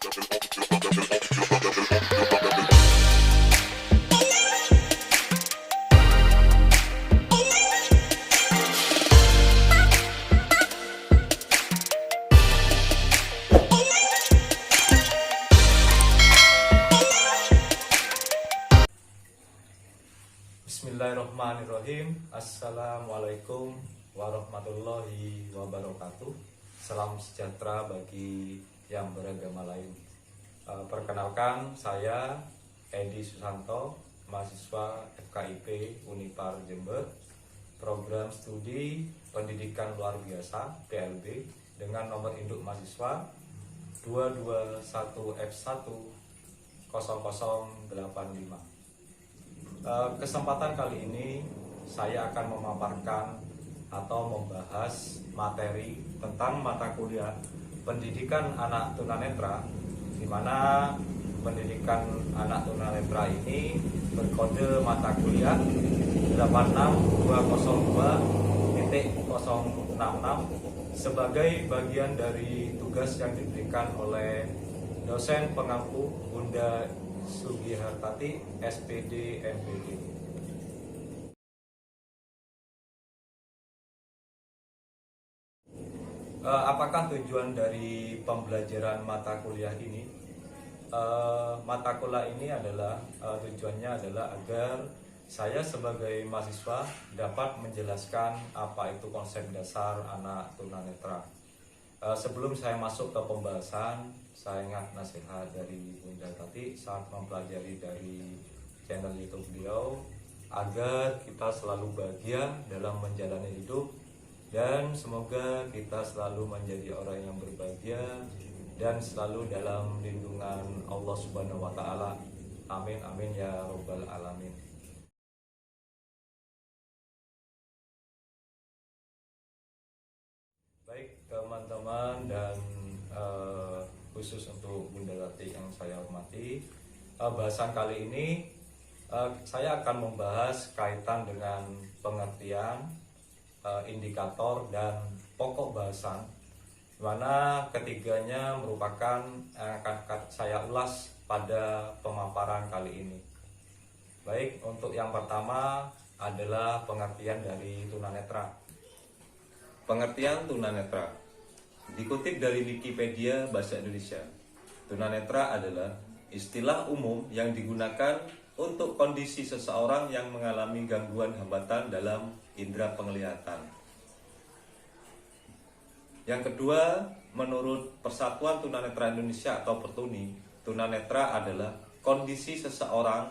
Bismillahirrahmanirrahim. Assalamualaikum warahmatullahi wabarakatuh. Salam sejahtera bagi yang beragama lain. Perkenalkan, saya Edi Susanto, mahasiswa FKIP Unipar Jember, program studi pendidikan luar biasa PLB dengan nomor induk mahasiswa 221F10085. Kesempatan kali ini saya akan memaparkan atau membahas materi tentang mata kuliah pendidikan anak tunanetra, di mana pendidikan anak tunanetra ini berkode mata kuliah 86202.066 sebagai bagian dari tugas yang diberikan oleh dosen pengampu Bunda Sugihartati, SPD, MPD. Apakah tujuan dari pembelajaran mata kuliah ini? Mata kuliah ini adalah tujuannya adalah agar saya sebagai mahasiswa dapat menjelaskan apa itu konsep dasar anak tunanetra. Sebelum saya masuk ke pembahasan, saya ingat nasihat dari Bunda Tati saat mempelajari dari channel YouTube beliau agar kita selalu bahagia dalam menjalani hidup dan semoga kita selalu menjadi orang yang berbahagia dan selalu dalam lindungan Allah Subhanahu wa taala. Amin amin ya rabbal alamin. Baik teman-teman dan khusus untuk Bunda Tati yang saya hormati, bahasan kali ini saya akan membahas kaitan dengan pengertian, indikator dan pokok bahasan, mana ketiganya merupakan akan saya ulas pada pemaparan kali ini. Baik, untuk yang pertama adalah pengertian dari tunanetra. Pengertian tunanetra dikutip dari Wikipedia Bahasa Indonesia. Tunanetra adalah istilah umum yang digunakan untuk kondisi seseorang yang mengalami gangguan hambatan dalam indera penglihatan. Yang kedua, menurut Persatuan Tunanetra Indonesia atau Pertuni, tunanetra adalah kondisi seseorang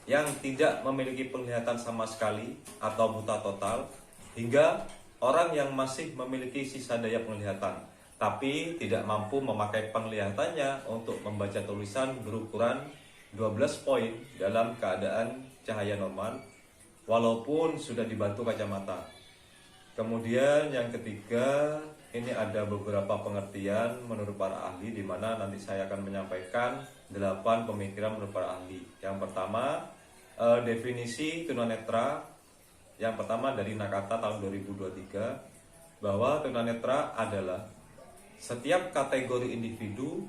yang tidak memiliki penglihatan sama sekali atau buta total, hingga orang yang masih memiliki sisa daya penglihatan, tapi tidak mampu memakai penglihatannya untuk membaca tulisan berukuran 12 poin dalam keadaan cahaya normal, walaupun sudah dibantu kacamata. Kemudian yang ketiga, ini ada beberapa pengertian menurut para ahli, di mana nanti saya akan menyampaikan 8 pemikiran menurut para ahli. Yang pertama, definisi tunanetra. Yang pertama dari Nakata tahun 2023, bahwa tunanetra adalah setiap kategori individu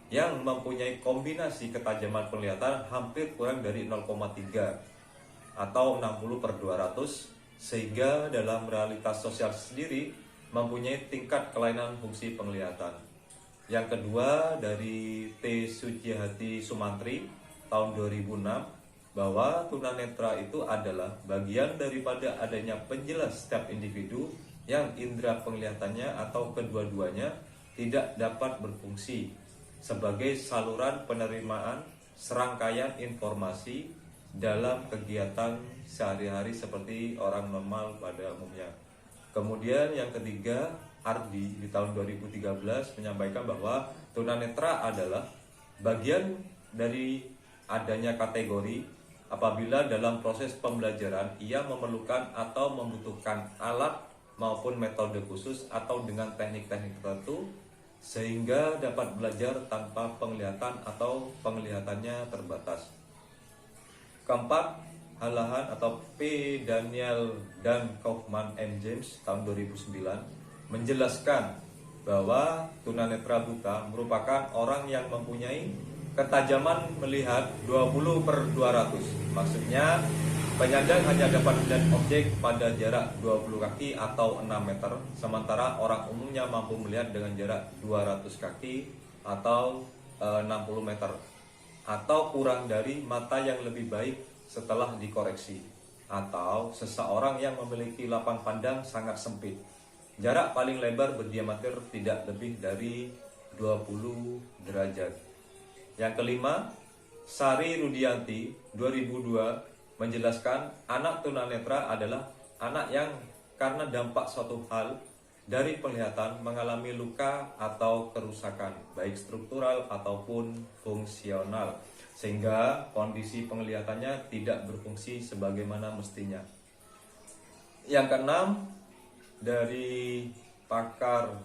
yang mempunyai kombinasi ketajaman penglihatan hampir kurang dari 0,3 atau 60/200, sehingga dalam realitas sosial sendiri mempunyai tingkat kelainan fungsi penglihatan. Yang kedua dari T. Suciati Sumantri tahun 2006, bahwa tunanetra itu adalah bagian daripada adanya penjelas setiap individu yang indera penglihatannya atau kedua-duanya tidak dapat berfungsi sebagai saluran penerimaan serangkaian informasi dalam kegiatan sehari-hari seperti orang normal pada umumnya. Kemudian yang ketiga, Ardi di tahun 2013 menyampaikan bahwa tunanetra adalah bagian dari adanya kategori apabila dalam proses pembelajaran ia memerlukan atau membutuhkan alat maupun metode khusus atau dengan teknik-teknik tertentu sehingga dapat belajar tanpa penglihatan atau penglihatannya terbatas. Keempat, Halahan atau P. Daniel dan Kaufman M. James tahun 2009 menjelaskan bahwa tunanetra buta merupakan orang yang mempunyai ketajaman melihat 20/200. Maksudnya penyandang hanya dapat melihat objek pada jarak 20 kaki atau 6 meter, sementara orang umumnya mampu melihat dengan jarak 200 kaki atau 60 meter, atau kurang dari mata yang lebih baik setelah dikoreksi, atau seseorang yang memiliki lapang pandang sangat sempit. Jarak paling lebar berdiameter tidak lebih dari 20 derajat. Yang kelima, Sari Rudianti 2002 menjelaskan anak tunanetra adalah anak yang karena dampak suatu hal dari penglihatan mengalami luka atau kerusakan baik struktural ataupun fungsional, sehingga kondisi penglihatannya tidak berfungsi sebagaimana mestinya. Yang keenam, dari pakar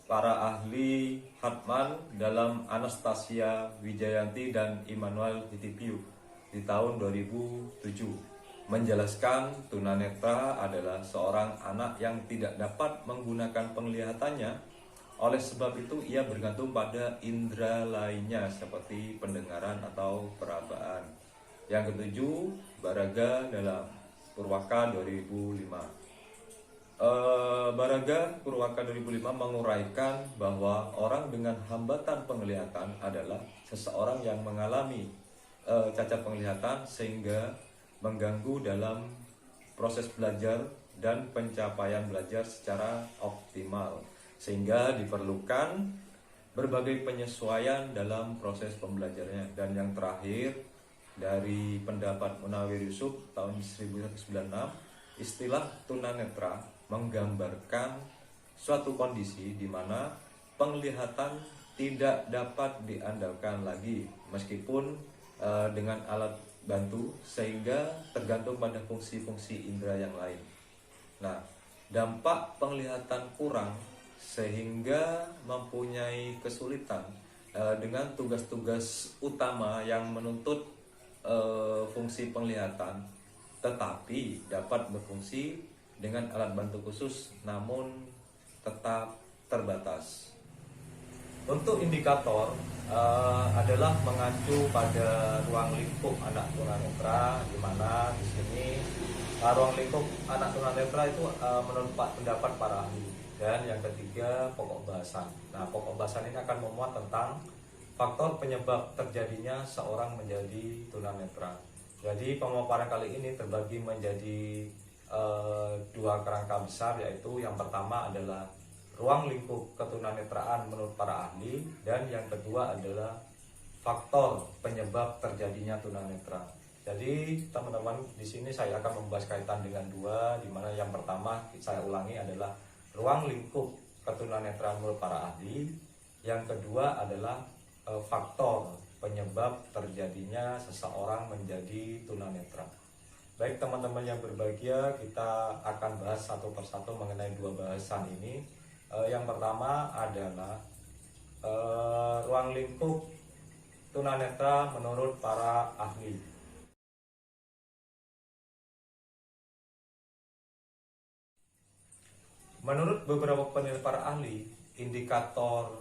para ahli Hartman dalam Anastasia Wijayanti dan Immanuel Hitipiu di tahun 2007 menjelaskan tunanetra adalah seorang anak yang tidak dapat menggunakan penglihatannya. Oleh sebab itu ia bergantung pada indera lainnya seperti pendengaran atau perabaan. Yang ketujuh, Baraga dalam Purwaka 2005. Baraga Purwaka 2005 menguraikan bahwa orang dengan hambatan penglihatan adalah seseorang yang mengalami cacat penglihatan sehingga mengganggu dalam proses belajar dan pencapaian belajar secara optimal, sehingga diperlukan berbagai penyesuaian dalam proses pembelajarannya. Dan yang terakhir, dari pendapat Munawir Yusuf tahun 1996, istilah tunanetra menggambarkan suatu kondisi di mana penglihatan tidak dapat diandalkan lagi meskipun dengan alat bantu, sehingga tergantung pada fungsi-fungsi indera yang lain. Nah, dampak penglihatan kurang sehingga mempunyai kesulitan dengan tugas-tugas utama yang menuntut fungsi penglihatan, tetapi dapat berfungsi dengan alat bantu khusus namun tetap terbatas. Untuk indikator adalah mengacu pada ruang lingkup anak tunanetra, di mana di sini ruang lingkup anak tunanetra itu menurut pendapat para ahli. Dan yang ketiga, pokok bahasan. Nah, pokok bahasan ini akan memuat tentang faktor penyebab terjadinya seorang menjadi tunanetra. Jadi pemaparan kali ini terbagi menjadi dua kerangka besar, yaitu yang pertama adalah ruang lingkup ketunanetraan menurut para ahli, dan yang kedua adalah faktor penyebab terjadinya tunanetra. Jadi teman-teman, di sini saya akan membahas kaitan dengan dua, di mana yang pertama saya ulangi adalah ruang lingkup ketunanetraan menurut para ahli, yang kedua adalah faktor penyebab terjadinya seseorang menjadi tunanetra. Baik teman-teman yang berbahagia, kita akan bahas satu persatu mengenai dua bahasan ini. Yang pertama adalah ruang lingkup tunanetra menurut para ahli. Menurut beberapa penelitian para ahli, indikator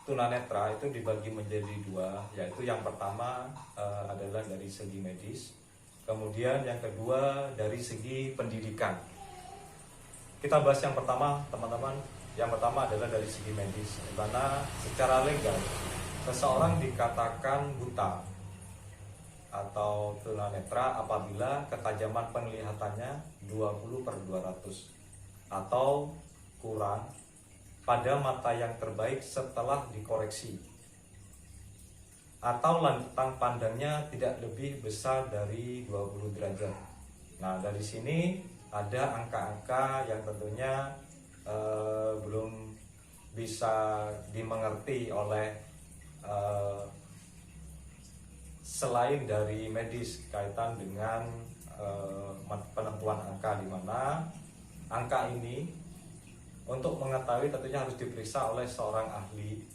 tunanetra itu dibagi menjadi dua, yaitu yang pertama adalah dari segi medis, kemudian yang kedua dari segi pendidikan. Kita bahas yang pertama, teman-teman. Yang pertama adalah dari segi medis, di mana secara legal seseorang dikatakan buta atau tunanetra apabila ketajaman penglihatannya 20/200 atau kurang pada mata yang terbaik setelah dikoreksi, atau lantang pandangnya tidak lebih besar dari 20 derajat. Nah, dari sini ada angka-angka yang tentunya belum bisa dimengerti oleh selain dari medis kaitan dengan penentuan angka, di mana angka ini untuk mengetahui tentunya harus diperiksa oleh seorang ahli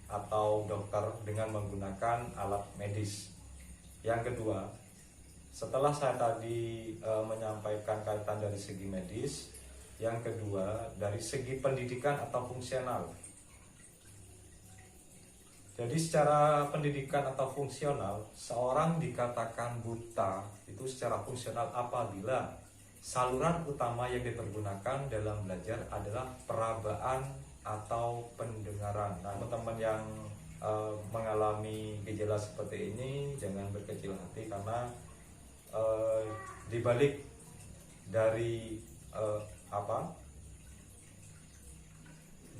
atau dokter dengan menggunakan alat medis. Yang kedua, setelah saya tadi menyampaikan kaitan dari segi medis, yang kedua dari segi pendidikan atau fungsional. Jadi secara pendidikan atau fungsional, seorang dikatakan buta itu secara fungsional apabila saluran utama yang dipergunakan dalam belajar adalah perabaan atau pendengaran. Nah, teman-teman yang mengalami gejala seperti ini jangan berkecil hati, karena dibalik dari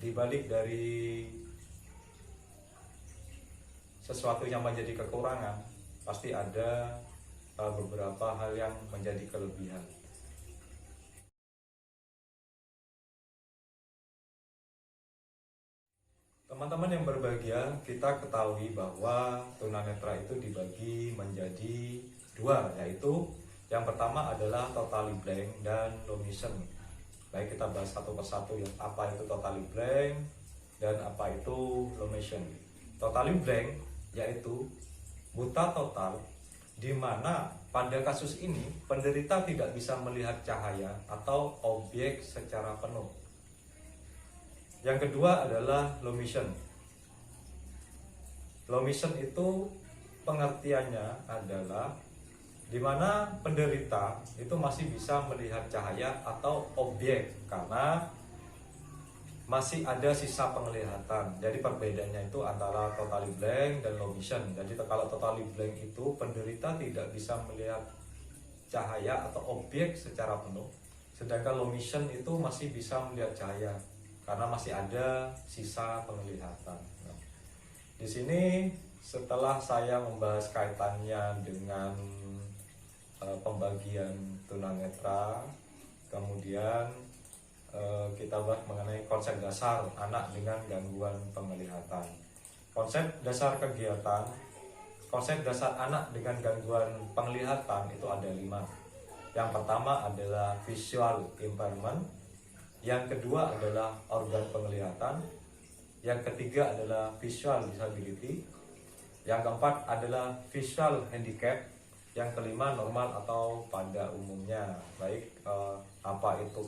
dibalik dari sesuatu yang menjadi kekurangan pasti ada beberapa hal yang menjadi kelebihan. Teman-teman yang berbahagia, kita ketahui bahwa tunanetra itu dibagi menjadi dua, yaitu yang pertama adalah totally blank dan low vision. Baik, kita bahas satu persatu ya, apa itu totally blank dan apa itu low vision. Totally blank yaitu buta total, di mana pada kasus ini penderita tidak bisa melihat cahaya atau objek secara penuh. Yang kedua adalah low vision. Low vision itu pengertiannya adalah di mana penderita itu masih bisa melihat cahaya atau objek karena masih ada sisa penglihatan. Jadi perbedaannya itu antara totally blank dan low vision. Jadi kalau totally blank itu penderita tidak bisa melihat cahaya atau objek secara penuh, sedangkan low vision itu masih bisa melihat cahaya karena masih ada sisa penglihatan. Nah, di sini setelah saya membahas kaitannya dengan pembagian tunanetra, kemudian kita bahas mengenai konsep dasar anak dengan gangguan penglihatan. Konsep dasar kegiatan, konsep dasar anak dengan gangguan penglihatan itu ada 5. Yang pertama adalah visual impairment, yang kedua adalah organ penglihatan, yang ketiga adalah visual disability, yang keempat adalah visual handicap, yang kelima normal atau pada umumnya. Baik, apa itu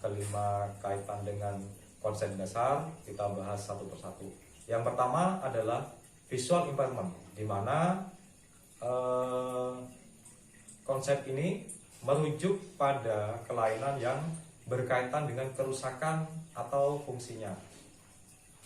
kelima kaitan dengan konsep dasar, kita bahas satu persatu. Yang pertama adalah visual impairment, di mana konsep ini merujuk pada kelainan yang berkaitan dengan kerusakan atau fungsinya.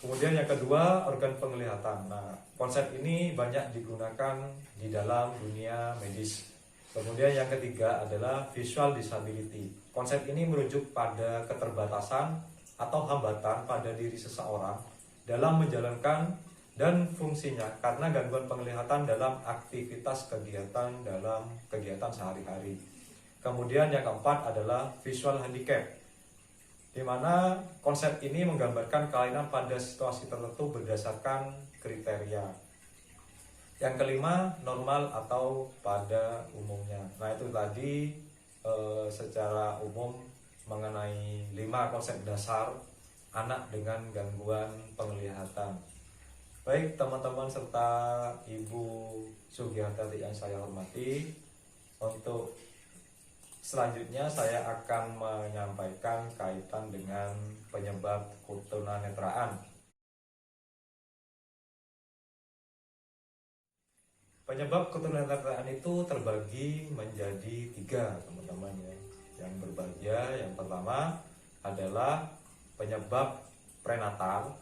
Kemudian yang kedua, organ penglihatan. Nah, konsep ini banyak digunakan di dalam dunia medis. Kemudian yang ketiga adalah visual disability. Konsep ini merujuk pada keterbatasan atau hambatan pada diri seseorang dalam menjalankan dan fungsinya karena gangguan penglihatan dalam aktivitas dalam kegiatan sehari-hari. Kemudian yang keempat adalah visual handicap, di mana konsep ini menggambarkan kelainan pada situasi tertentu berdasarkan kriteria. Yang kelima, normal atau pada umumnya. Nah, itu tadi secara umum mengenai 5 konsep dasar anak dengan gangguan penglihatan. Baik teman-teman serta Ibu Sugihartati yang saya hormati, untuk selanjutnya saya akan menyampaikan kaitan dengan penyebab ketunanetraan. Penyebab ketunanetraan itu terbagi menjadi 3, teman-teman ya, yang berbahagia. Yang pertama adalah penyebab prenatal,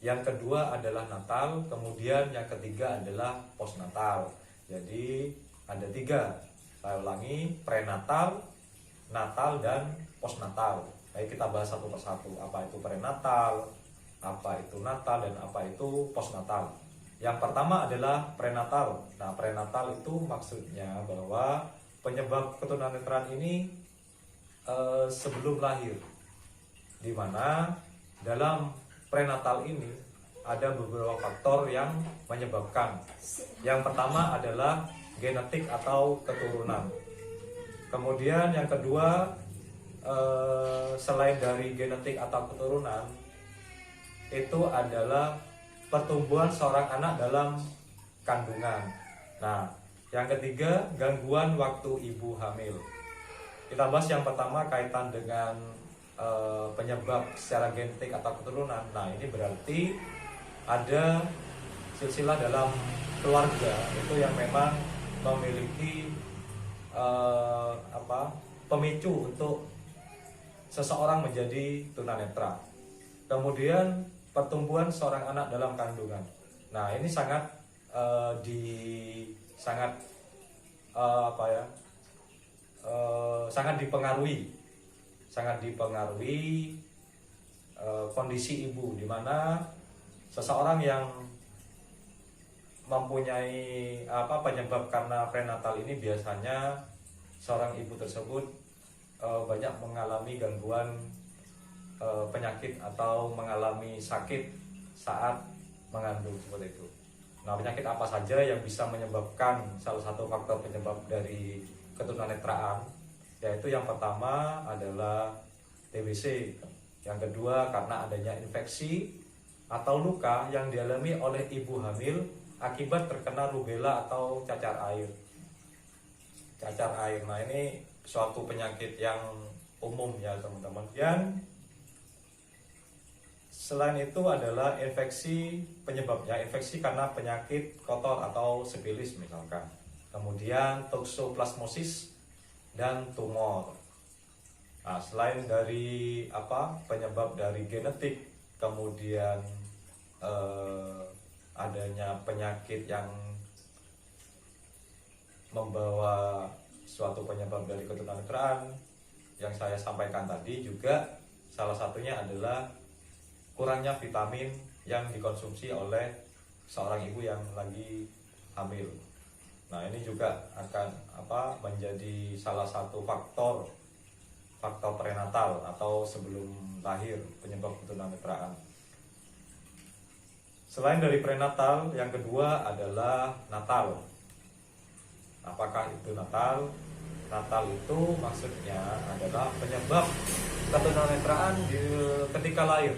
yang kedua adalah natal, kemudian yang ketiga adalah postnatal. Jadi ada 3. Saya ulangi, prenatal, natal, dan postnatal. Baik, kita bahas satu persatu. Apa itu prenatal, apa itu natal, dan apa itu postnatal. Yang pertama adalah prenatal. Nah, prenatal itu maksudnya bahwa penyebab ketunanetraan ini sebelum lahir, di mana dalam prenatal ini ada beberapa faktor yang menyebabkan. Yang pertama adalah genetik atau keturunan. Kemudian yang kedua, selain dari genetik atau keturunan, itu adalah pertumbuhan seorang anak dalam kandungan. Nah, yang ketiga, gangguan waktu ibu hamil. Kita bahas yang pertama kaitan dengan penyebab secara genetik atau keturunan, nah ini berarti ada silsilah dalam keluarga itu yang memang memiliki pemicu untuk seseorang menjadi tunanetra. Kemudian pertumbuhan seorang anak dalam kandungan. Nah ini sangat sangat dipengaruhi kondisi ibu, di mana seseorang yang mempunyai penyebab karena prenatal ini biasanya seorang ibu tersebut banyak mengalami gangguan penyakit atau mengalami sakit saat mengandung seperti itu. Nah, penyakit apa saja yang bisa menyebabkan salah satu faktor penyebab dari ketunanetraan? Yaitu yang pertama adalah TBC, yang kedua karena adanya infeksi atau luka yang dialami oleh ibu hamil akibat terkena rubella atau cacar air. Cacar air, nah ini suatu penyakit yang umum ya teman-teman. Dan selain itu adalah infeksi penyebabnya, infeksi karena penyakit kotor atau sifilis misalkan. Kemudian toksoplasmosis dan tumor. Nah, selain dari penyebab dari genetik, kemudian adanya penyakit yang membawa suatu penyebab dari ketunanetraan yang saya sampaikan tadi, juga salah satunya adalah kurangnya vitamin yang dikonsumsi oleh seorang ibu yang lagi hamil. Nah, ini juga akan menjadi salah satu faktor prenatal atau sebelum lahir penyebab ketunanetraan. Selain dari prenatal, yang kedua adalah natal. Apakah itu natal? Natal itu maksudnya adalah penyebab ketunanetraan ketika lahir.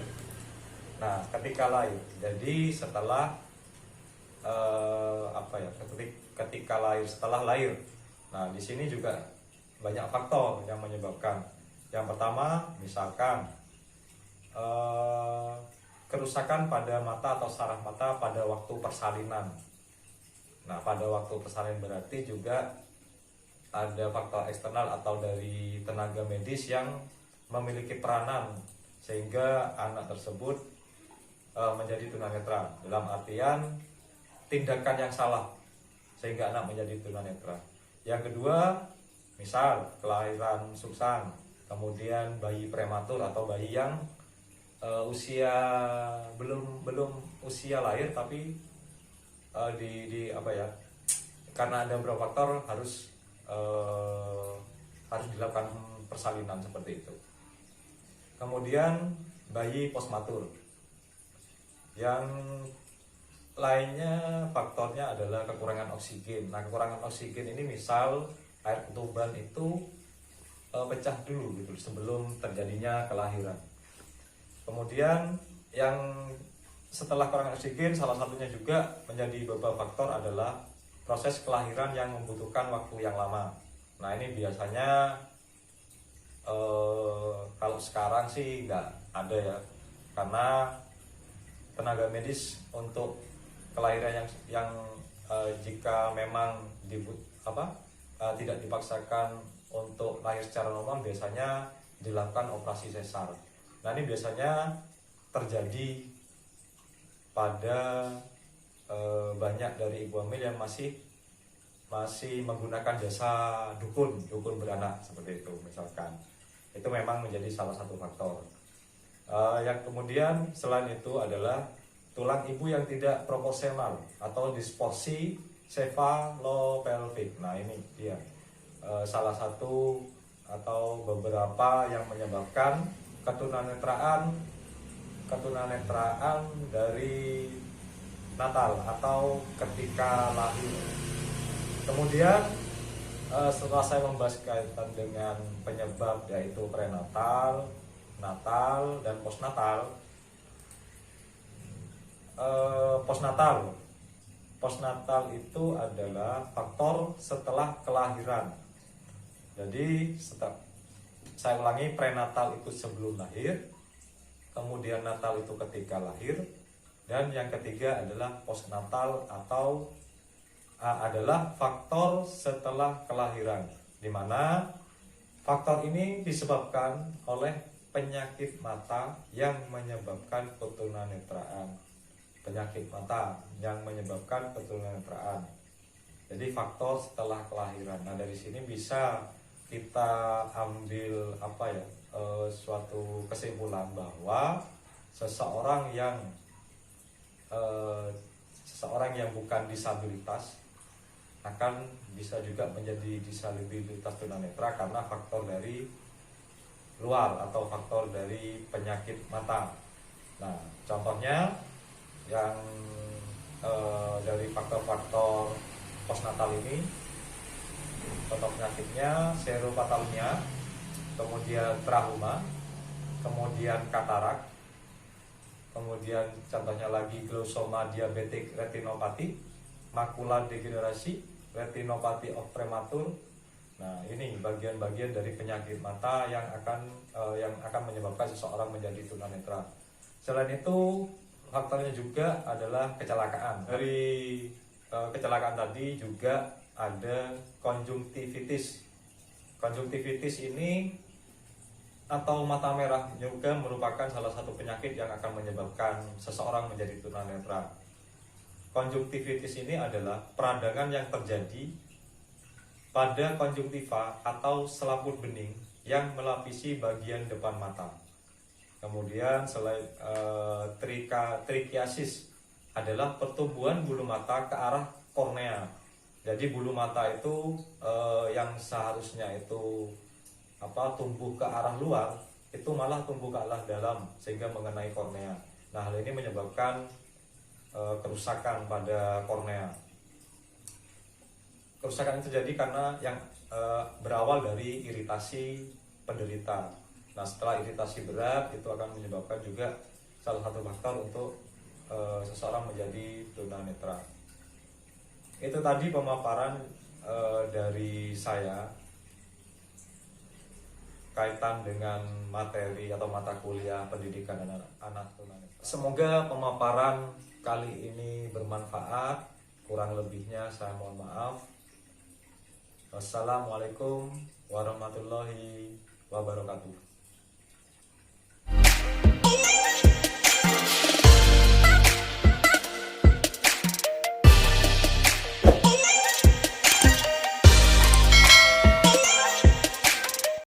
Nah, ketika lahir. Jadi setelah ketika lahir, setelah lahir. Nah, di sini juga banyak faktor yang menyebabkan. Yang pertama, misalkan kerusakan pada mata atau saraf mata pada waktu persalinan. Nah, pada waktu persalinan berarti juga ada faktor eksternal atau dari tenaga medis yang memiliki peranan sehingga anak tersebut menjadi tunanetra, dalam artian tindakan yang salah sehingga anak menjadi tunanetra. Yang kedua, misal kelahiran sungsang, kemudian bayi prematur atau bayi yang usia belum usia lahir tapi karena ada beberapa faktor harus dilakukan persalinan seperti itu. Kemudian bayi postmatur. Yang lainnya faktornya adalah kekurangan oksigen. Nah, kekurangan oksigen ini misal air ketuban itu pecah dulu gitu sebelum terjadinya kelahiran. Kemudian yang setelah kekurangan oksigen, salah satunya juga menjadi beberapa faktor adalah proses kelahiran yang membutuhkan waktu yang lama. Nah, ini biasanya kalau sekarang sih nggak ada ya, karena tenaga medis untuk kelahiran yang jika memang tidak dipaksakan untuk lahir secara normal, biasanya dilakukan operasi sesar. Nah, ini biasanya terjadi pada banyak dari ibu hamil yang masih menggunakan jasa dukun beranak seperti itu misalkan. Itu memang menjadi salah satu faktor. Yang kemudian selain itu adalah tulang ibu yang tidak proporsional atau distorsi cephalopelvic. Nah, ini dia salah satu atau beberapa yang menyebabkan ketunanetraan dari natal atau ketika lahir. Kemudian setelah saya membahas kaitan dengan penyebab yaitu prenatal, natal, dan postnatal. Postnatal itu adalah faktor setelah kelahiran. Jadi Saya ulangi, prenatal itu sebelum lahir, kemudian natal itu ketika lahir, dan yang ketiga adalah postnatal atau adalah faktor setelah kelahiran, di mana faktor ini disebabkan oleh penyakit mata yang menyebabkan ketunanetraan. Penyakit mata yang menyebabkan ketunanetraan. Jadi faktor setelah kelahiran. Nah, dari sini bisa kita ambil suatu kesimpulan bahwa seseorang yang bukan disabilitas akan bisa juga menjadi disabilitas tunanetra karena faktor dari luar atau faktor dari penyakit mata. Nah, contohnya yang dari faktor-faktor postnatal ini, contoh penyakitnya seropatalmia, kemudian trauma, kemudian katarak, kemudian contohnya lagi glosoma diabetik retinopati, makula degenerasi, retinopati of prematur. Nah, ini bagian-bagian dari penyakit mata yang akan menyebabkan seseorang menjadi tunanetra. Selain itu, faktornya juga adalah kecelakaan. Dari kecelakaan tadi juga ada konjungtivitis. Konjungtivitis ini atau mata merah juga merupakan salah satu penyakit yang akan menyebabkan seseorang menjadi tunanetra. Konjungtivitis ini adalah peradangan yang terjadi pada konjungtiva atau selaput bening yang melapisi bagian depan mata. Kemudian selain trichiasis adalah pertumbuhan bulu mata ke arah kornea. Jadi bulu mata itu yang seharusnya itu tumbuh ke arah luar, itu malah tumbuh ke arah dalam sehingga mengenai kornea. Nah, hal ini menyebabkan kerusakan pada kornea. Kerusakan itu terjadi karena yang berawal dari iritasi penderita. Nah, setelah iritasi berat itu akan menyebabkan juga salah satu faktor untuk seseorang menjadi tunanetra. Itu tadi pemaparan dari saya kaitan dengan materi atau mata kuliah pendidikan anak tunanetra. Semoga pemaparan kali ini bermanfaat. Kurang lebihnya saya mohon maaf. Wassalamualaikum warahmatullahi wabarakatuh.